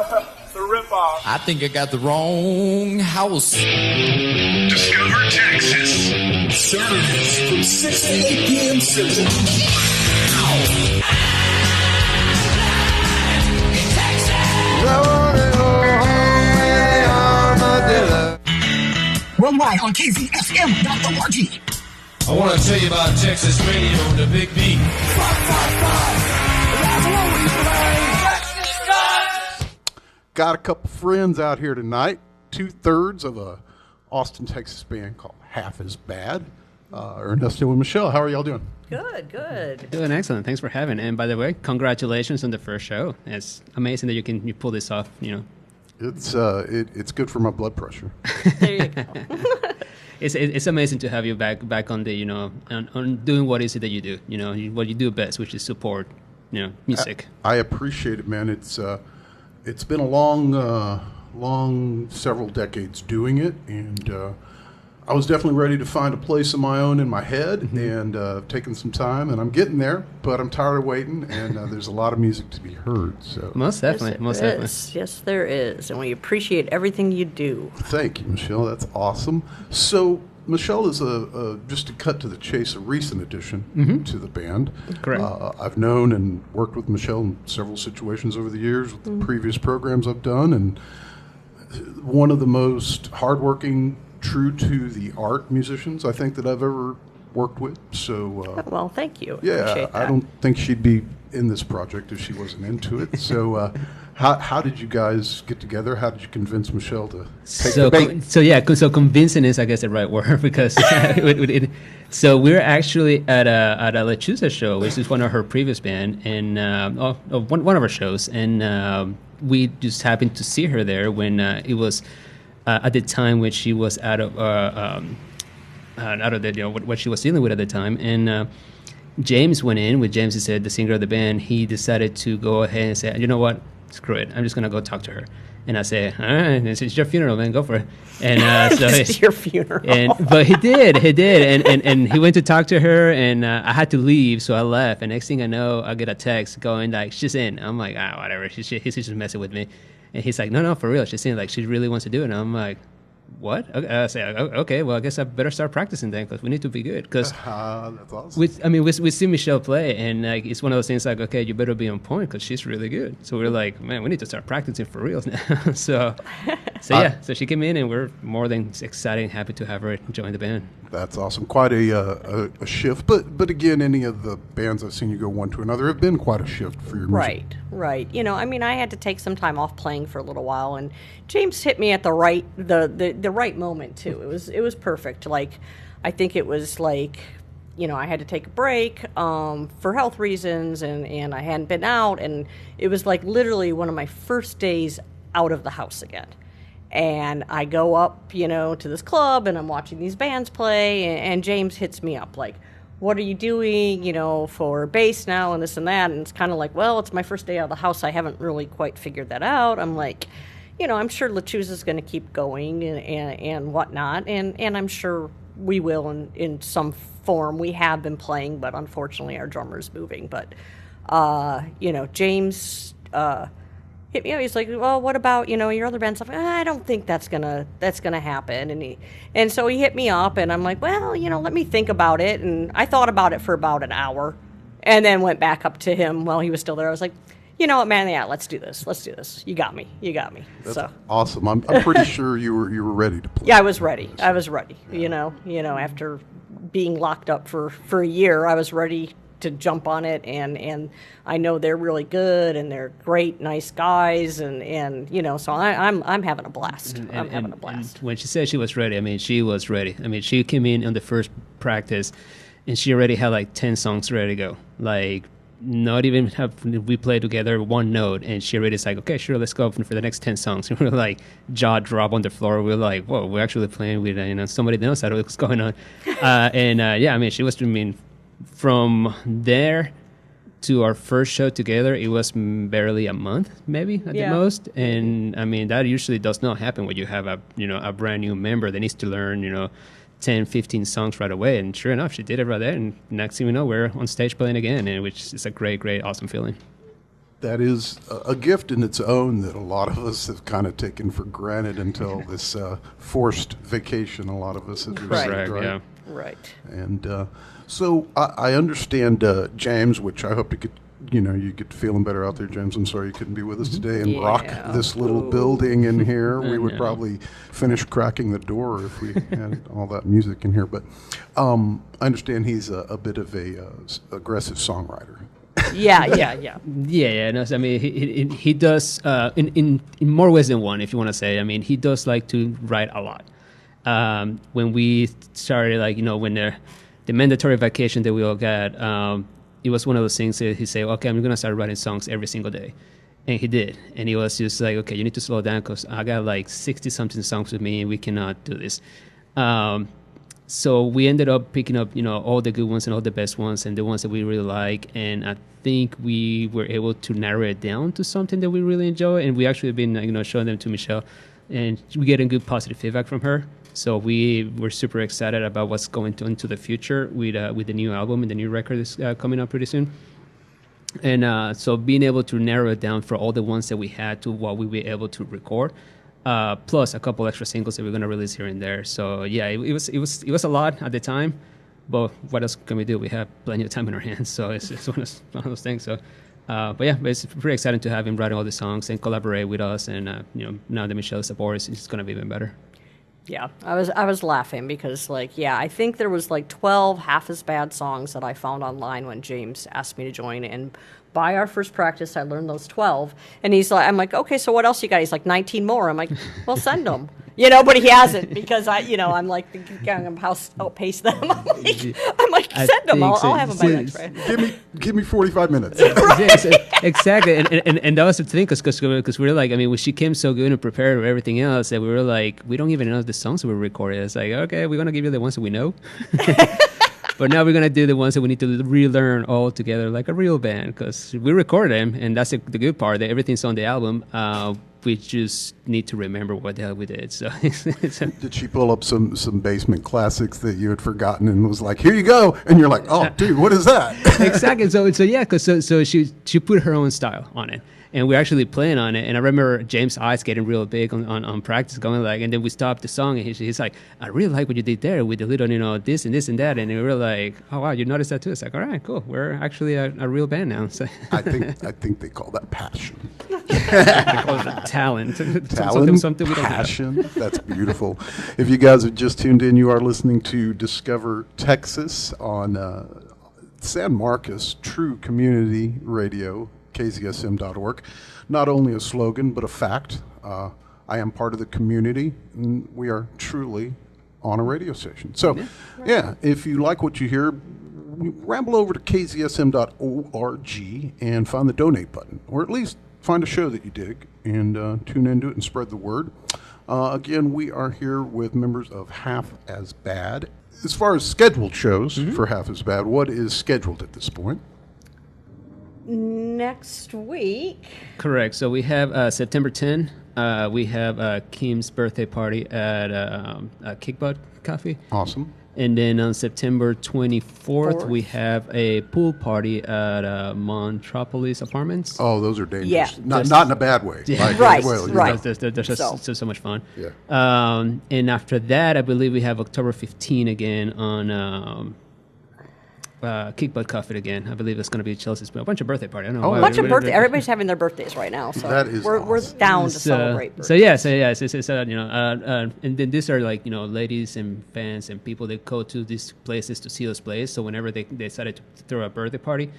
It's a ripoff. I think I got the wrong house. Discover Texas. Saturdays from 6 to 8 p.m. Central. Worldwide on KZFM.org. I want to tell you about Texas radio and the Big B. 555. Got a couple friends out here tonight. 2/3 of a Austin, Texas band called Half As Bad. Ernesto and Michelle, how are y'all doing? Good. Doing excellent. Thanks for having. And by the way, congratulations on the first show. It's amazing that you pull this off. It's good for my blood pressure. There you go. It's amazing to have you back on the on doing what is it that you do. What you do best, which is support music. I appreciate it, man. It's been a long several decades doing it, and I was definitely ready to find a place of my own in my head, and taking some time, and I'm getting there, but I'm tired of waiting, and there's a lot of music to be heard. So most definitely. Yes, there is, and we appreciate everything you do. Thank you, Michelle. That's awesome. So Michelle is just to cut to the chase, a recent addition to the band. Correct. I've known and worked with Michelle in several situations over the years with the previous programs I've done, and one of the most hardworking, true to the art musicians I think that I've ever worked with. So Well, thank you. yeah, Appreciate that. I don't think she'd be in this project if she wasn't into it. So how did you guys get together? How did you convince Michelle to take the bait? So convincing is, I guess, the right word, because so we're actually at a Lechuza show, which is one of her previous band, and one of our shows, and we just happened to see her there when it was at the time when she was out of what she was dealing with at the time, and James went in. With James, he said, the singer of the band, he decided to go ahead and say, you know what, screw it, I'm just gonna go talk to her. And I say, all right, it's your funeral, man, go for it. And so it's your funeral. But he did, and he went to talk to her, and I had to leave, so I left. And next thing I know, I get a text going like, she's in. I'm like, whatever, he's just messing with me. And he's like, no, for real, she's in. Like, she really wants to do it. And I'm like, what? Okay, I say, okay, well, I guess I better start practicing then, because we need to be good. Because that's awesome. we see Michelle play, and like, it's one of those things like, okay, you better be on point, because she's really good. So we're like, man, we need to start practicing for real now. so she came in, and we're more than excited and happy to have her join the band. That's awesome. Quite a shift. But again, any of the bands I've seen you go one to another have been quite a shift for your music. Right. I had to take some time off playing for a little while, and James hit me at the right right moment too. It was perfect. Like, I think it was like, I had to take a break for health reasons, and I hadn't been out, and it was like literally one of my first days out of the house again. And I go up, to this club, and I'm watching these bands play, and James hits me up like, what are you doing, for bass now and this and that? And it's kind of like, well, it's my first day out of the house. I haven't really quite figured that out. I'm like, I'm sure Lechuza's going to keep going and whatnot. And I'm sure we will in some form. We have been playing, but unfortunately our drummer's moving. But, James hit me up. He's like, well, what about, your other band stuff? I don't think that's gonna happen. And so he hit me up, and I'm like, well, let me think about it. And I thought about it for about an hour, and then went back up to him while he was still there. I was like, you know what, man? Yeah, let's do this. You got me. That's so awesome. I'm pretty sure you were ready to play. Yeah, I was ready. Yeah. After being locked up for a year, I was ready to jump on it, and I know they're really good, and they're great, nice guys, and so I'm having a blast. Having a blast. And when she said she was ready, she was ready. She came in on the first practice, and she already had like 10 songs ready to go. Like, not even have we played together one note, and she already is like, okay, sure, let's go for the next 10 songs. And we're like, jaw drop on the floor. We're like, whoa, we're actually playing with somebody else. I don't know what's going on. She was. From there to our first show together, it was barely a month, maybe at the most. And that usually does not happen when you have a brand new member that needs to learn 10, 15 songs right away. And sure enough, she did it right there. And next thing we know, we're on stage playing again, and which is a great, awesome feeling. That is a gift in its own that a lot of us have kind of taken for granted until this forced vacation a lot of us have received, right? Yeah. Right. And so I understand, James, which I hope to get, you get feeling better out there, James. I'm sorry you couldn't be with us today and rock this little building in here. We would probably finish cracking the door if we had all that music in here. But I understand he's a bit of a aggressive songwriter. Yeah. No, so, I mean, he does in more ways than one, if you want to say. I mean, he does like to write a lot. When we started, when the mandatory vacation that we all got, it was one of those things that he said, okay, I'm going to start writing songs every single day. And he did. And he was just like, okay, you need to slow down because I got like 60-something songs with me and we cannot do this. So we ended up picking up, all the good ones and all the best ones and the ones that we really like. And I think we were able to narrow it down to something that we really enjoy. And we actually have been, showing them to Michelle. And we're getting good positive feedback from her. So we were super excited about what's going into the future with the new album and the new record that's coming up pretty soon. And so being able to narrow it down for all the ones that we had to what we were able to record, plus a couple extra singles that we're going to release here and there. So yeah, it was a lot at the time, but what else can we do? We have plenty of time in our hands, so it's one of those things. So. But it's pretty exciting to have him writing all the songs and collaborate with us. And now that Michelle's aboard, it's going to be even better. Yeah, I was laughing because I think there was 12 half as bad songs that I found online when James asked me to join, and by our first practice I learned those 12, and I'm like, okay, so what else you got? He's like, 19 more. I'm like, well, send them. But he hasn't because I'm like, I'm outpace them. I'm like, send them. I'll have them by next Friday. Give me 45 minutes. Exactly, and that was the thing because we were like, I mean, she came so good and prepared for everything else that we were like, we don't even know the songs that we recorded. It's like, okay, we're gonna give you the ones that we know. But now we're going to do the ones that we need to relearn all together like a real band because we recorded them, and that's the good part, that everything's on the album. We just need to remember what the hell we did. So, did she pull up some basement classics that you had forgotten and was like, here you go? And you're like, oh, dude, what is that? Exactly. So yeah, because so she put her own style on it. And we're actually playing on it. And I remember James' eyes getting real big on practice, going and then we stopped the song, and he's like, I really like what you did there with the little, this and this and that. And we were like, oh, wow, you noticed that too? It's like, all right, cool. We're actually a real band now. So I think they call that passion. They call it talent. Something we don't passion. have. That's beautiful. If you guys have just tuned in, you are listening to Discover Texas on San Marcos True Community Radio, KZSM.org. Not only a slogan, but a fact. I am part of the community, and we are truly on a radio station. So, if you like what you hear, ramble over to KZSM.org and find the donate button, or at least find a show that you dig and tune into it and spread the word. Again, we are here with members of Half As Bad. As far as scheduled shows for Half As Bad, what is scheduled at this point? Next week. Correct. So we have September 10. We have Kim's birthday party at Kick Butt Coffee. Awesome. And then on September 24th, we have a pool party at Montropolis Apartments. Oh, those are dangerous. Yeah. Not in a bad way. Yeah. Right. They're just so much fun. Yeah. And after that, I believe we have October 15 again on Kick Butt Coffee again. I believe it's going to be Chelsea's a bunch of birthday party. I don't know. A bunch of birthday. Everybody's having their birthdays right now, so that is we're awesome. down to celebrate. Birthdays. It's and then these are ladies and fans and people that go to these places to see us play. So whenever they decided to throw a birthday party,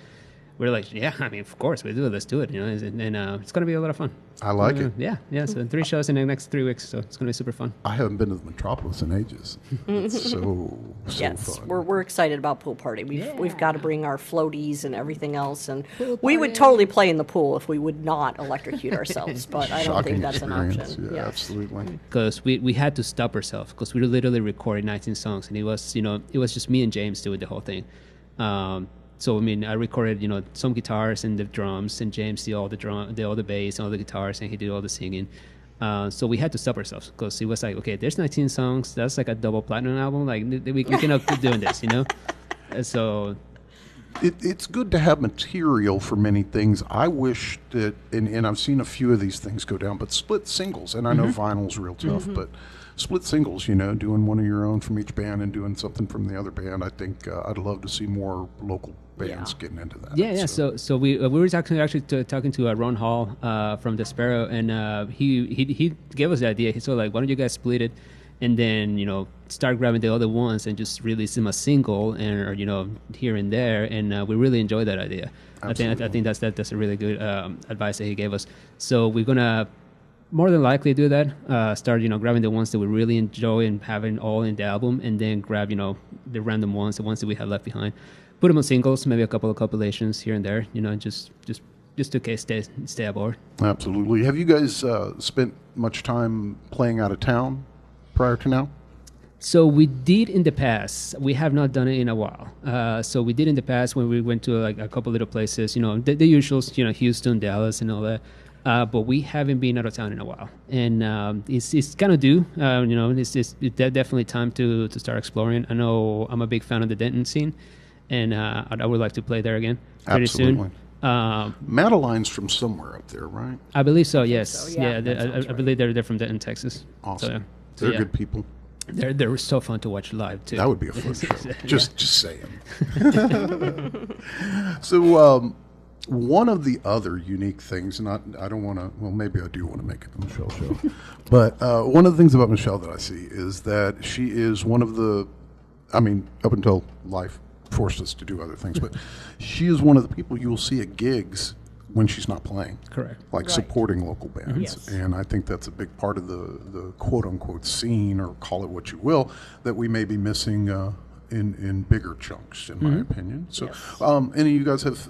we're like, yeah, I mean, of course we do it. Let's do it. And it's going to be a lot of fun. I like it. Yeah. So 3 shows in the next 3 weeks, so it's going to be super fun. I haven't been to the Metropolis in ages. It's so Yes, fun. we're excited about pool party. We've got to bring our floaties and everything else, and we would totally play in the pool if we would not electrocute ourselves. But I don't think that's an option. Yeah, absolutely. Because we had to stop ourselves because we literally recorded 19 songs, and it was just me and James doing the whole thing. So I mean, I recorded some guitars and the drums, and James did all the bass and all the guitars, and he did all the singing. So we had to stop ourselves because it was like, okay, there's 19 songs. That's like a double platinum album. Like we cannot keep doing this, So it's good to have material for many things. I wish that, and I've seen a few of these things go down, but split singles, and I know vinyl's real tough, but split singles, doing one of your own from each band and doing something from the other band. I think I'd love to see more local bands getting into that. Yeah. So we were talking to Ron Hall from Despero, and he gave us the idea. He said, like, why don't you guys split it, and then start grabbing the other ones and just release them a single, or here and there, and we really enjoyed that idea. Absolutely. I think that's a really good advice that he gave us. So we're gonna more than likely do that. Start grabbing the ones that we really enjoy and having all in the album, and then grab the random ones, the ones that we have left behind. Put them on singles, maybe a couple of compilations here and there, just in case stay aboard. Absolutely. Have you guys spent much time playing out of town prior to now? So we did in the past. We have not done it in a while. So we did in the past when we went to like a couple little places, the usuals, Houston, Dallas, and all that. But we haven't been out of town in a while, and it's kind of due. It's definitely time to start exploring. I know I'm a big fan of the Denton scene, and I would like to play there again pretty Absolutely. soon. Madeline's from somewhere up there, right? I believe so. Yes. so, yeah. I believe they're from Denton, Texas. Awesome. So, They're good people. They're so fun to watch live too. That would be a fun show. Just saying. So one of the other unique things, and I don't want to, well, maybe I do want to make it the Michelle show, but one of the things about Michelle that I see is that she is one of the, up until life forced us to do other things, but she is one of the people you will see at gigs when she's not playing. Correct. Like supporting local bands. Yes. And I think that's a big part of the quote-unquote scene, or call it what you will, that we may be missing in bigger chunks, in my opinion. So any of you guys have,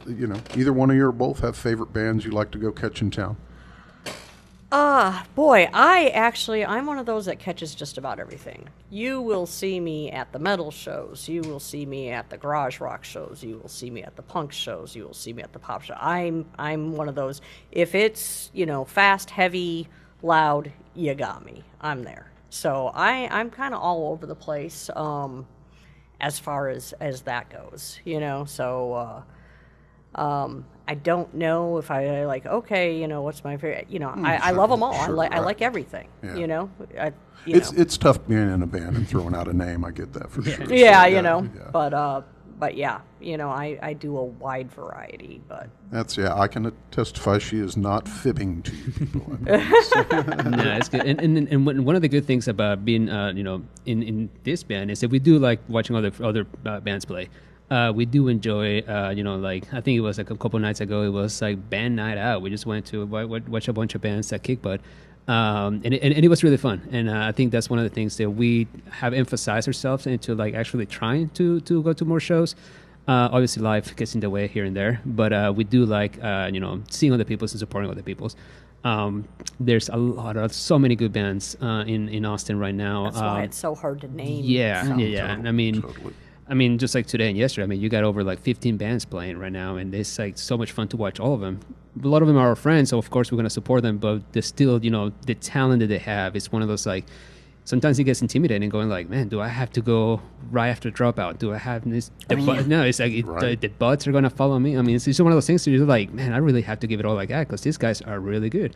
either one of you or both have favorite bands you like to go catch in town? Boy, I'm one of those that catches just about everything. You will see me at the metal shows. You will see me at the garage rock shows. You will see me at the punk shows. You will see me at the pop show. I'm one of those. If it's, fast, heavy, loud, you got me. I'm there. So I'm kind of all over the place as far as that goes, So I don't know if I like, what's my favorite, I love them all. Sure, I like everything, Yeah. It's tough being in a band and throwing out a name. I get that for sure. Yeah, So, but yeah, I do a wide variety, but I can testify she is not fibbing to you people. No, it's good. And one of the good things about being, in this band is that we do like watching other bands play. We do enjoy, like I think it was like a couple nights ago. It was like band night out. We just went to watch a bunch of bands at Kick Butt, and it was really fun. And I think that's one of the things that we have emphasized ourselves into, like actually trying to go to more shows. Obviously, life gets in the way here and there, but we do like seeing other people's and supporting other people's. There's so many good bands in Austin right now. that's why it's so hard to name. Yeah. Totally. And just like today and yesterday, you got over like 15 bands playing right now, and it's like so much fun to watch all of them. A lot of them are our friends, so of course we're going to support them, but there's still, the talent that they have. It's one of those, like, sometimes it gets intimidating going like, man, do I have to go right after Dropout? Do I have this? No, it's like the butts are going to follow me. It's just one of those things where you're like, man, I really have to give it all I got because these guys are really good.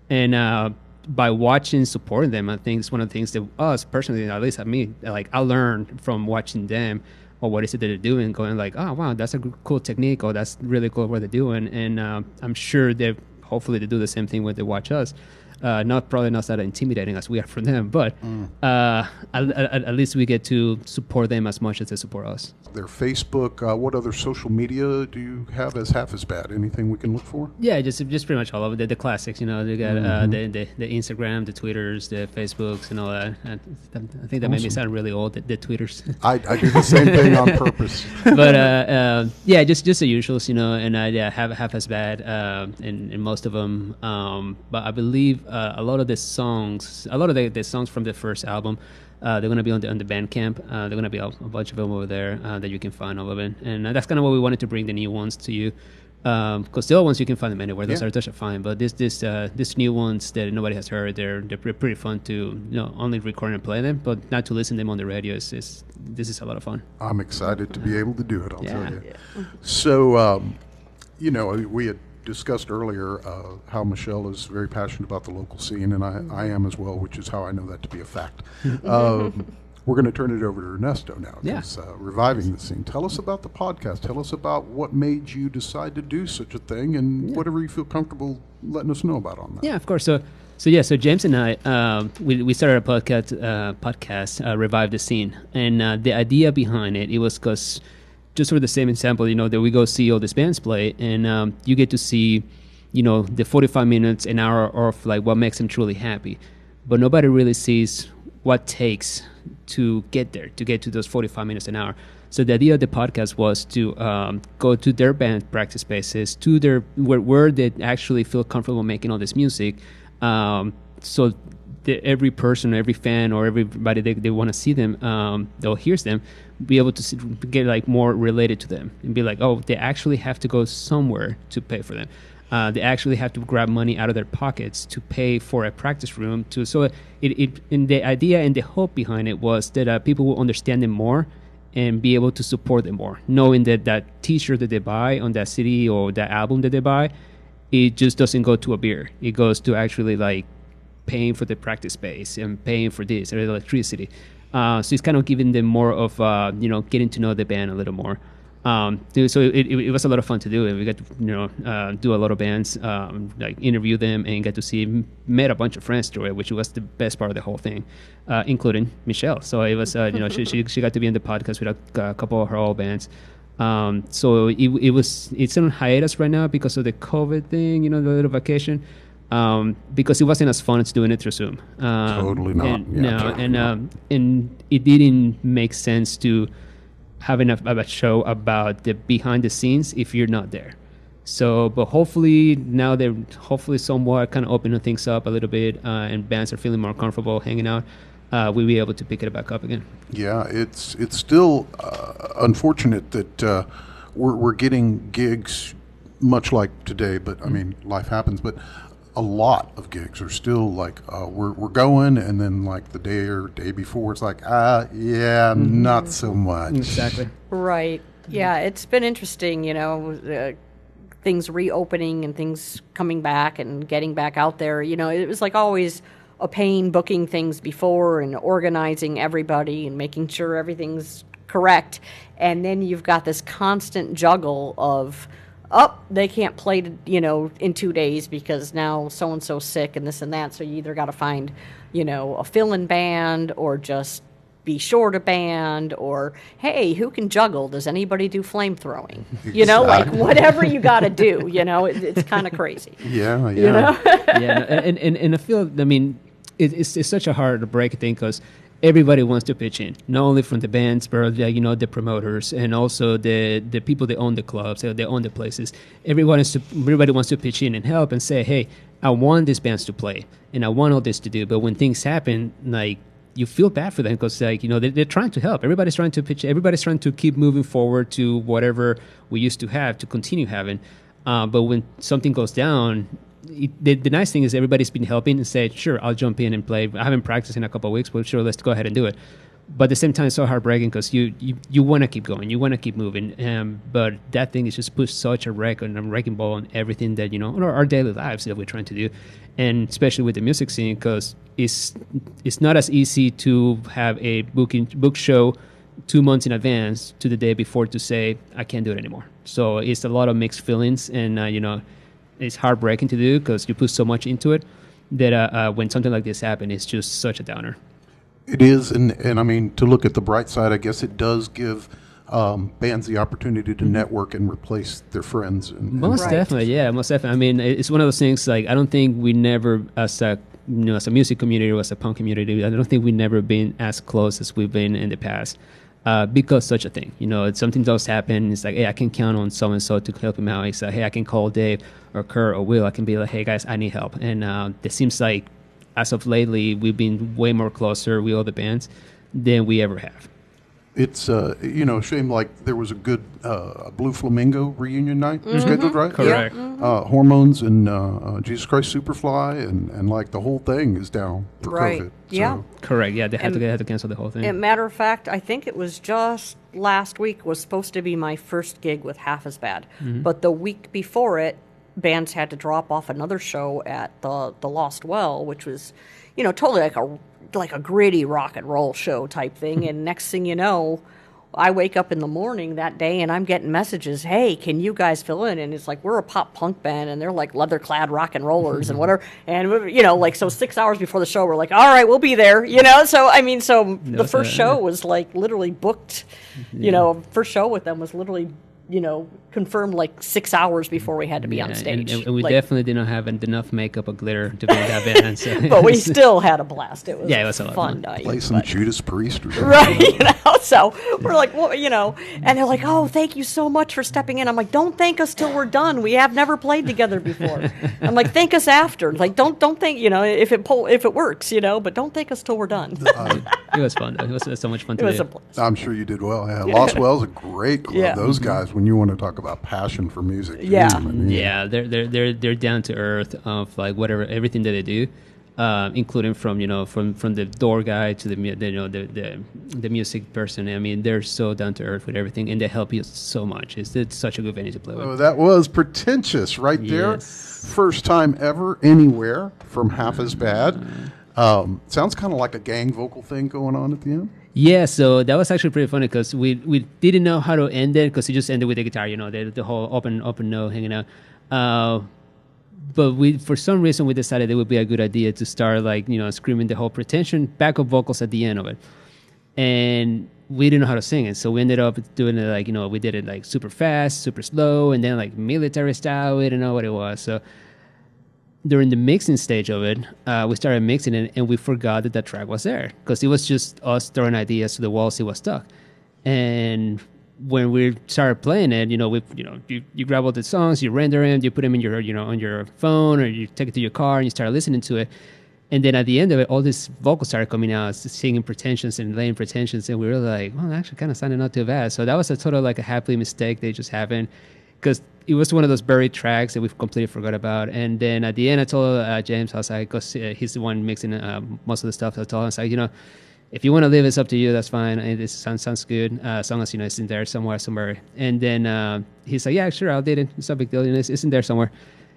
And by watching, supporting them, I think it's one of the things that us personally, at least me, like I learned from watching them, or what is it that they're doing, going like, oh wow, that's a cool technique, or that's really cool what they're doing. And I'm sure they hopefully they do the same thing when they watch us. Probably not that intimidating as we are for them, but at least we get to support them as much as they support us. Their Facebook, what other social media do you have as half as bad? Anything we can look for? Yeah, just pretty much all of it. The classics, they got the Instagram, the Twitters, the Facebooks, and all that. I think that made me sound really old. The Twitters. I do the same thing on purpose. But yeah, just the usuals, and have half as bad in most of them. But I believe a lot of the songs from the first album, they're going to be on the Bandcamp. They're going to be a bunch of them over there that you can find all of it. And that's kind of what we wanted to bring the new ones to you. Because the old ones you can find them anywhere; those Yeah. are fine. But this new ones that nobody has heard, they're pretty fun to only record and play them, but not to listen to them on the radio. This is a lot of fun. I'm excited to be able to do it. I'll tell you. Yeah. So, we had discussed earlier how Michelle is very passionate about the local scene, and I am as well, which is how I know that to be a fact. We're going to turn it over to Ernesto now, Yeah. because reviving the scene. Tell us about the podcast. Tell us about what made you decide to do such a thing, and whatever you feel comfortable letting us know about on that. Yeah, of course. So James and I, we started a podcast, Revive the Scene, and the idea behind it was because, just for the same example, that we go see all these bands play, and you get to see, the 45 minutes, an hour of like what makes them truly happy, but nobody really sees what takes to get there, to get to those 45 minutes an hour. So the idea of the podcast was to go to their band practice spaces, to their where they actually feel comfortable making all this music. So every person, every fan, or everybody they want to see them, they'll hear them, be able to get like more related to them and be like, oh, they actually have to go somewhere to pay for them. They actually have to grab money out of their pockets to pay for a practice room. So and the idea and the hope behind it was that people will understand them more and be able to support them more, knowing that T-shirt that they buy on that CD or that album that they buy, it just doesn't go to a beer. It goes to actually like paying for the practice space and paying for this or electricity. So it's kind of giving them more of getting to know the band a little more. So it was a lot of fun to do, and we got to do a lot of bands, like interview them and get to met a bunch of friends through it, which was the best part of the whole thing, including Michelle. So it was she got to be in the podcast with a couple of her old bands. So it's on hiatus right now because of the COVID thing, the little vacation. Because it wasn't as fun as doing it through Zoom. Totally not. And it didn't make sense to having a show about the behind the scenes if you're not there. So, but hopefully now they're somewhat kind of opening things up a little bit, and bands are feeling more comfortable hanging out. We'll be able to pick it back up again. Yeah, it's still unfortunate that we're getting gigs much like today, but I mean, life happens. But a lot of gigs are still like we're going, and then like the day before, it's like not so much. Exactly. Right. Yeah, it's been interesting, things reopening and things coming back and getting back out there. It was like always a pain booking things before and organizing everybody and making sure everything's correct. And then you've got this constant juggle of, they can't play, in 2 days because now so-and-so's sick and this and that. So you either got to find, a fill-in band or just be short a band, or, hey, who can juggle? Does anybody do flame throwing? Like whatever you got to do, it's kind of crazy. Yeah. Yeah. And I feel, it's such a hard to break thing because everybody wants to pitch in, not only from the bands, but the promoters and also the people that own the clubs, they own the places. Everybody wants to pitch in and help and say, hey, I want these bands to play and I want all this to do. But when things happen, like, you feel bad for them because they're trying to help. Everybody's trying to pitch. Everybody's trying to keep moving forward to whatever we used to have to continue having. But when something goes down, the nice thing is everybody's been helping and said, sure, I'll jump in and play. I haven't practiced in a couple of weeks, but sure, let's go ahead and do it. But at the same time, it's so heartbreaking because you want to keep going. You want to keep moving. But that thing is just pushed such a wrecking ball on everything that, on our daily lives that we're trying to do. And especially with the music scene, because it's not as easy to have a book show 2 months in advance to the day before to say, I can't do it anymore. So it's a lot of mixed feelings, and, it's heartbreaking to do because you put so much into it that when something like this happens, it's just such a downer. It is, and I mean, to look at the bright side, I guess it does give bands the opportunity to network and replace their friends. Most definitely. I mean, it's one of those things, like, I don't think we never, as a music community or as a punk community, I don't think we've never been as close as we've been in the past. Because such a thing, it's something does happen. It's like, hey, I can count on so and so to help him out. It's like, hey, I can call Dave or Kurt or Will. I can be like, hey guys, I need help. And it seems like as of lately, we've been way more closer with all the bands than we ever have. It's a shame. Like there was a good Blue Flamingo reunion night scheduled, right? Correct. Hormones and Jesus Christ Superfly and like the whole thing is down for Right. COVID. Yeah. Correct. Yeah, they had to cancel the whole thing. As a matter of fact, I think it was just last week was supposed to be my first gig with Half As Bad. But the week before it, bands had to drop off another show at the Lost Well, which was, totally like a gritty rock and roll show type thing. And next thing you know, I wake up in the morning that day and I'm getting messages, hey, can you guys fill in? And it's like, we're a pop punk band and they're like leather clad rock and rollers and whatever. And, so 6 hours before the show, we're like, all right, we'll be there, So, the first show was like literally booked, first show with them was literally, confirmed like 6 hours before we had to be on stage. And we definitely did not have enough makeup or glitter to be in that band. So. But we still had a blast. It was, it was a lot of fun. night. Play some Judas Priest or something. Right, so we're like, well, and they're like, oh, thank you so much for stepping in. I'm like, don't thank us till we're done. We have never played together before. I'm like, thank us after. Like, don't thank, if it works, but don't thank us till we're done. It was fun. It was so much fun It to was do. a blast. I'm sure you did well. Yeah, Lost Well's a great club. Yeah. Those guys, when you want to talk about passion for music, Yeah. Yeah, they're down to earth of like whatever everything that they do, including from the door guy to the music person. I mean, they're so down to earth with everything, and they help you so much. It's such a good venue to play with. Oh, that was pretentious right there. Yes. First time ever anywhere from Half As Bad. Sounds kind of like a gang vocal thing going on at the end. Yeah, so that was actually pretty funny because we didn't know how to end it because it just ended with the guitar, the whole open note hanging out. But for some reason we decided it would be a good idea to start screaming the whole pretension backup vocals at the end of it, and we didn't know how to sing it, so we ended up doing it we did it like super fast, super slow, and then like military style. We didn't know what it was, so. During the mixing stage of it, we started mixing it, and we forgot that track was there because it was just us throwing ideas to the walls. It was stuck, and when we started playing it, you grab all the songs, you render them, you put them in your on your phone, or you take it to your car and you start listening to it, and then at the end of it, all these vocals started coming out, singing pretensions and laying pretensions, and we were like, well, actually, kind of sounded not too bad. So that was a total a happy mistake they just happened because. It was one of those buried tracks that we've completely forgot about. And then at the end, I told James, I was like, because he's the one mixing most of the stuff. I told him, I was like, if you want to leave, it's up to you. That's fine. And this sounds good. As long as, it's in there somewhere. And then he's like, yeah, sure, I'll do it. It's no big deal. It's in there somewhere.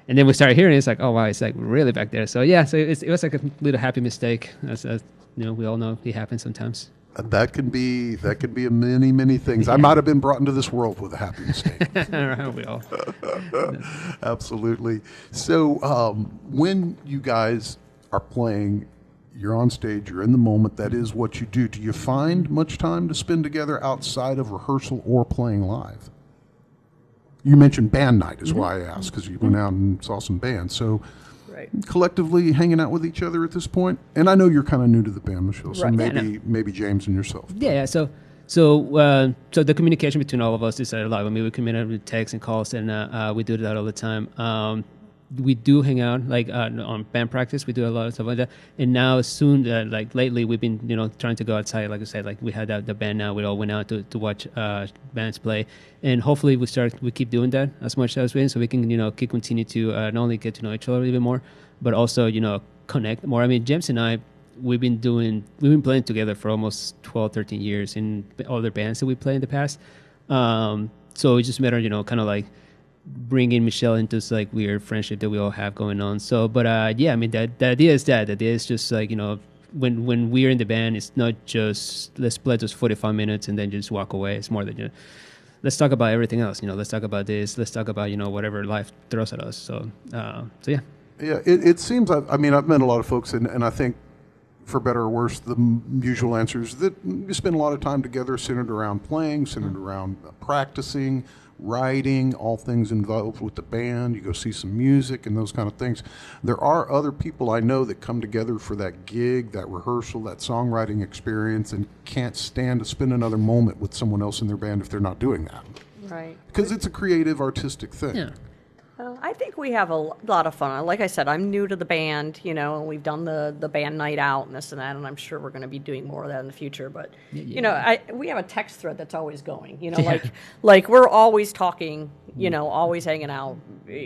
And then we started hearing it. It's like, oh, wow, it's like really back there. So, yeah, so it was like a little happy mistake. As we all know it happens sometimes. That can be a many things. I might have been brought into this world with a happy mistake. We all. Absolutely. So when you guys are playing, you're on stage, you're in the moment, that is what you do. Do you find much time to spend together outside of rehearsal or playing live? You mentioned band night is why I asked, because you went out and saw some bands. So Right. collectively hanging out with each other at this point? And I know you're kind of new to the band, Michelle, so Right. maybe James and yourself. Yeah. So the communication between all of us is a lot. I mean, we communicate with texts and calls, and we do that all the time. We do hang out on band practice. We do a lot of stuff like that. And now soon, lately, we've been trying to go outside. Like I said, we had the band now. We all went out to watch bands play, and hopefully we keep doing that as much as we can, so we can continue to not only get to know each other a little bit more, but also connect more. I mean, James and I. We've been playing together for almost 12, 13 years in other bands that we played in the past. So it just matter, kind of bringing Michelle into this weird friendship that we all have going on. So, but yeah, I mean, the idea is that. The idea is just when we're in the band, it's not just let's play just 45 minutes and then just walk away. It's more than let's talk about everything else. Let's talk about this. Let's talk about whatever life throws at us. So yeah. Yeah, it seems. I've met a lot of folks, and I think, for better or worse, the usual answer is that you spend a lot of time together centered around playing, centered around practicing, writing, all things involved with the band. You go see some music and those kind of things. There are other people I know that come together for that gig, that rehearsal, that songwriting experience, and can't stand to spend another moment with someone else in their band if they're not doing that. Right. Because it's a creative, artistic thing. Yeah. I think we have a lot of fun. Like I said, I'm new to the band, and we've done the band night out and this and that, and I'm sure we're going to be doing more of that in the future. But we have a text thread that's always going. Like we're always talking, always hanging out,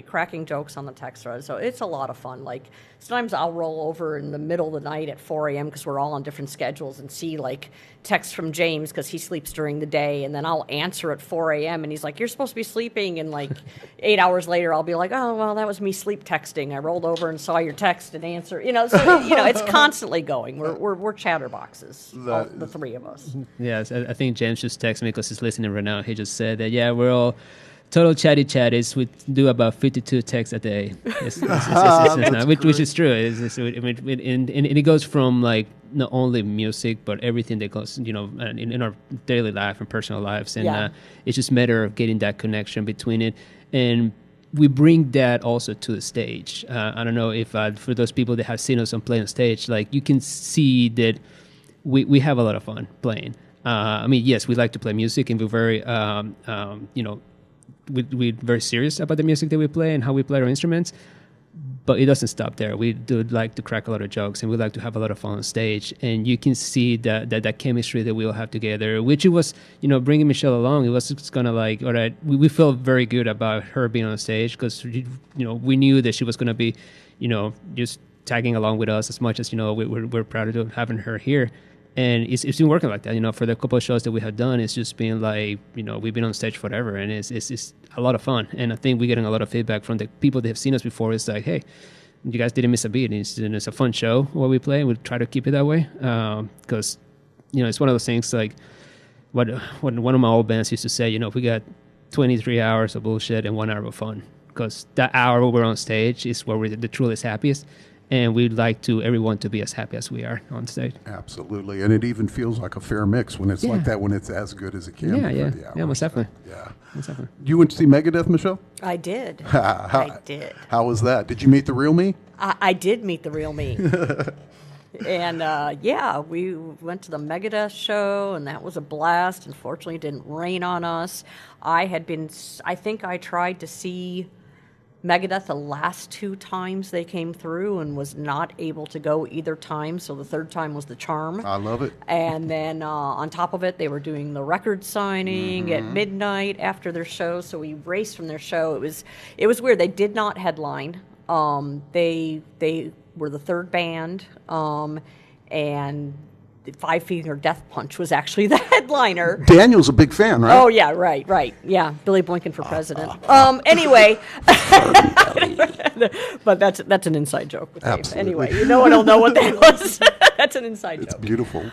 cracking jokes on the text thread. So it's a lot of fun. Like sometimes I'll roll over in the middle of the night at 4 a.m. because we're all on different schedules and see like texts from James because he sleeps during the day, and then I'll answer at 4 a.m. and he's like, "You're supposed to be sleeping," and like 8 hours later I'll be like, "Oh well, that was me sleep texting. I rolled over and saw your text and answered." So it's constantly going. We're chatterboxes, all, the three of us. Yes, I think James just texted me because he's listening right now. He just said that we're all total chatty chatties. We do about 52 texts a day, which is true. And it goes from like not only music but everything that goes, in our daily life and personal lives, and it's just a matter of getting that connection between it. And we bring that also to the stage. I don't know if for those people that have seen us on play on stage, like you can see that we have a lot of fun playing. Yes, we like to play music, and we're very, we're very serious about the music that we play and how we play our instruments. But it doesn't stop there. We do like to crack a lot of jokes, and we like to have a lot of fun on stage. And you can see that chemistry that we all have together, which it was, bringing Michelle along. It was just kind of like, all right, we felt very good about her being on stage because, we knew that she was going to be, just tagging along with us as much as, we're proud of having her here. And it's been working like that, for the couple of shows that we have done. It's just been like, we've been on stage forever, and it's a lot of fun. And I think we're getting a lot of feedback from the people that have seen us before. It's like, hey, you guys didn't miss a beat. It's a fun show what we play. We try to keep it that way because, it's one of those things like what one of my old bands used to say. We got 23 hours of bullshit and 1 hour of fun, because that hour we're on stage is where we're the truest happiest. And we'd like everyone to be as happy as we are on stage. Absolutely. And it even feels like a fair mix when it's like that, when it's as good as it can be. Yeah, most definitely. Yeah. Most definitely. You went to see Megadeth, Michelle? I did. I did. How was that? Did you meet the real me? I did meet the real me. And, we went to the Megadeth show, and that was a blast. Unfortunately, it didn't rain on us. I think I tried to see Megadeth the last 2 times they came through and was not able to go either time, so the third time was the charm. I love it. And then on top of it, they were doing the record signing at midnight after their show, so we raced from their show. It was weird. They did not headline. They were the third band, and the 5 Finger Death Punch was actually the headliner. Daniel's a big fan, right? Oh, yeah, right. Yeah, Billy Blinken for president. Anyway. But that's an inside joke with Dave. Absolutely. Anyway, no one will know what that was. That's an inside joke. It's beautiful.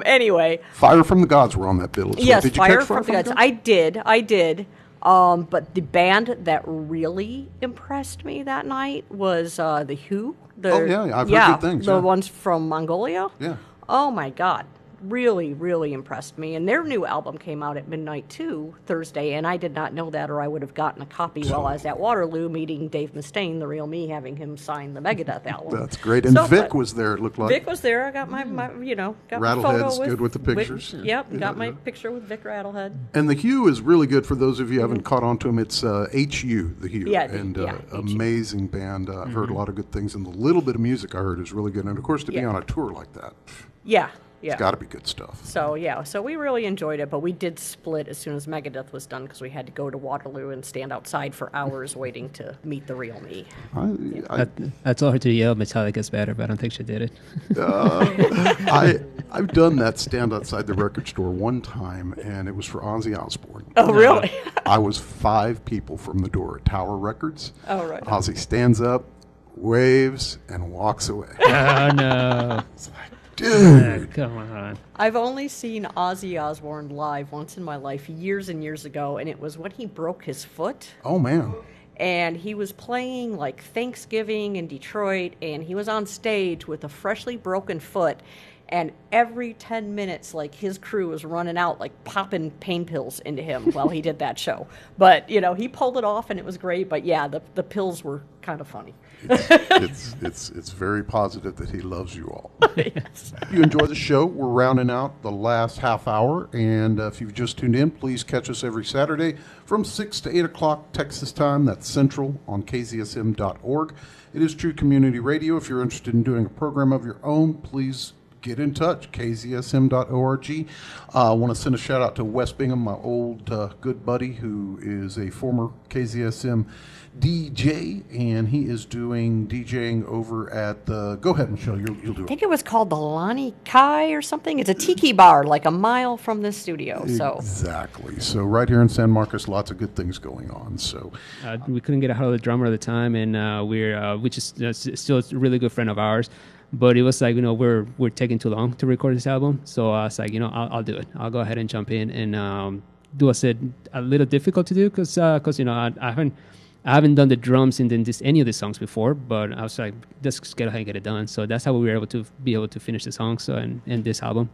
Anyway. Fire from the Gods were on that bill. Yes, did you Fire catch from the Gods. I did. But the band that really impressed me that night was The Who. I've heard good things. The ones from Mongolia. Yeah. Oh, my God. Really, really impressed me. And their new album came out at midnight, too, Thursday, and I did not know that, or I would have gotten a copy while I was at Waterloo meeting Dave Mustaine, the real me, having him sign the Megadeth album. That's great. And Vic was there, it looked like. Vic was there. I got my got my photo Rattlehead's with good with the pictures. Got my picture with Vic Rattlehead. And The Hue is really good for those of you who haven't caught on to him. It's HU, The Hue. Amazing band. I've heard a lot of good things, and the little bit of music I heard is really good. And, of course, to be on a tour like that. Yeah. It's got to be good stuff. So we really enjoyed it, but we did split as soon as Megadeth was done because we had to go to Waterloo and stand outside for hours waiting to meet the real me. I told her to yell Metallica's better, but I don't think she did it. I've done that stand outside the record store one time, and it was for Ozzy Osbourne. Oh, really? I was 5 people from the door at Tower Records. Oh, right. Ozzy stands up, waves, and walks away. Oh, no. It's like, dude. Come on. I've only seen Ozzy Osbourne live once in my life, years and years ago, and it was when he broke his foot. Oh, man. And he was playing like Thanksgiving in Detroit, and he was on stage with a freshly broken foot. And every 10 minutes, like, his crew was running out, like, popping pain pills into him while he did that show. But, he pulled it off, and it was great. But, yeah, the pills were kind of funny. It's very positive that he loves you all. Yes. If you enjoy the show, we're rounding out the last half hour. And if you've just tuned in, please catch us every Saturday from 6 to 8 o'clock Texas time. That's Central on kzsm.org. It is True Community Radio. If you're interested in doing a program of your own, please get in touch, kzsm.org. I want to send a shout out to Wes Bingham, my old good buddy, who is a former KZSM DJ, and he is doing DJing over at the. Go ahead, Michelle. You'll do I it. think it was called the Lani Kai or something. It's a tiki bar like a mile from this studio. So Exactly. So right here in San Marcos, lots of good things going on. So We couldn't get a hold of the drummer at the time, and which is still a really good friend of ours. But it was like, we're taking too long to record this album. So I was like, I'll do it. I'll go ahead and jump in and do a little difficult to do because I haven't done the drums in any of the songs before. But I was like, let's get ahead and get it done. So that's how we were able to finish the songs and this album.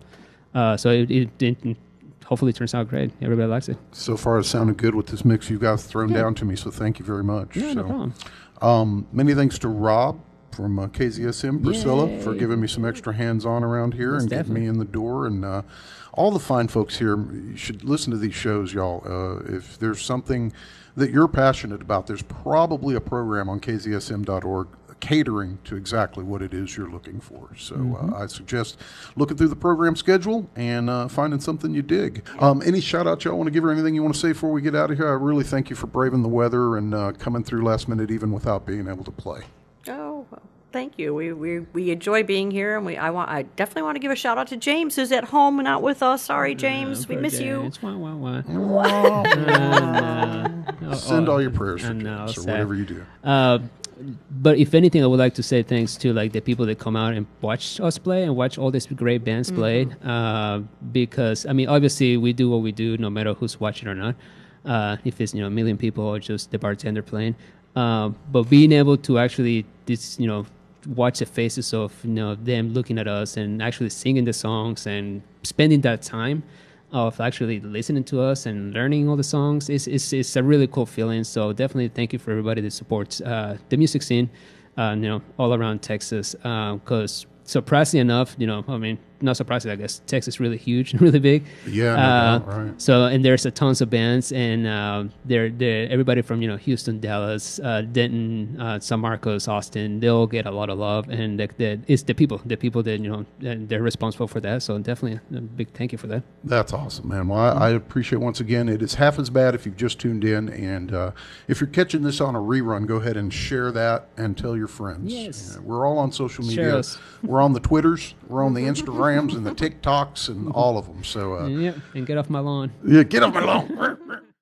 So it hopefully turns out great. Everybody likes it. so far, it's sounded good with this mix you guys thrown down to me. So thank you very much. Yeah, no so, problem. many thanks to Rob from KZSM, Priscilla, for giving me some extra hands-on around here Most and getting me in the door. And all the fine folks here, you should listen to these shows, y'all. If there's something that you're passionate about, there's probably a program on kzsm.org catering to exactly what it is you're looking for. So I suggest looking through the program schedule and finding something you dig. Any shout-out y'all want to give or anything you want to say before we get out of here? I really thank you for braving the weather and coming through last minute even without being able to play. Oh, well, thank you. We enjoy being here, and I definitely want to give a shout out to James, who's at home and not with us. Sorry, James, we miss you. It's wah. Send all your prayers for I know, James or sad. whatever you do. But if anything, I would like to say thanks to the people that come out and watch us play and watch all these great bands play. Because obviously we do what we do, no matter who's watching or not. If it's a million people or just the bartender playing. But being able to actually watch the faces of them looking at us and actually singing the songs and spending that time of actually listening to us and learning all the songs it's a really cool feeling. So definitely thank you for everybody that supports the music scene all around Texas, because surprisingly enough, not surprisingly, I guess Texas is really huge and really big. Yeah, no doubt, right. So, and there's a tons of bands, and they're everybody from Houston, Dallas, Denton, San Marcos, Austin. They all get a lot of love, and it's the people that they're responsible for that. So definitely a big thank you for that. That's awesome, man. Well, I appreciate once again. It is half as bad if you've just tuned in, and if you're catching this on a rerun, go ahead and share that and tell your friends. Yes. We're all on social Share media. us. We're on the Twitters. We're on the Instagrams and the TikToks and all of them. So Yeah, and get off my lawn. yeah, get off my lawn.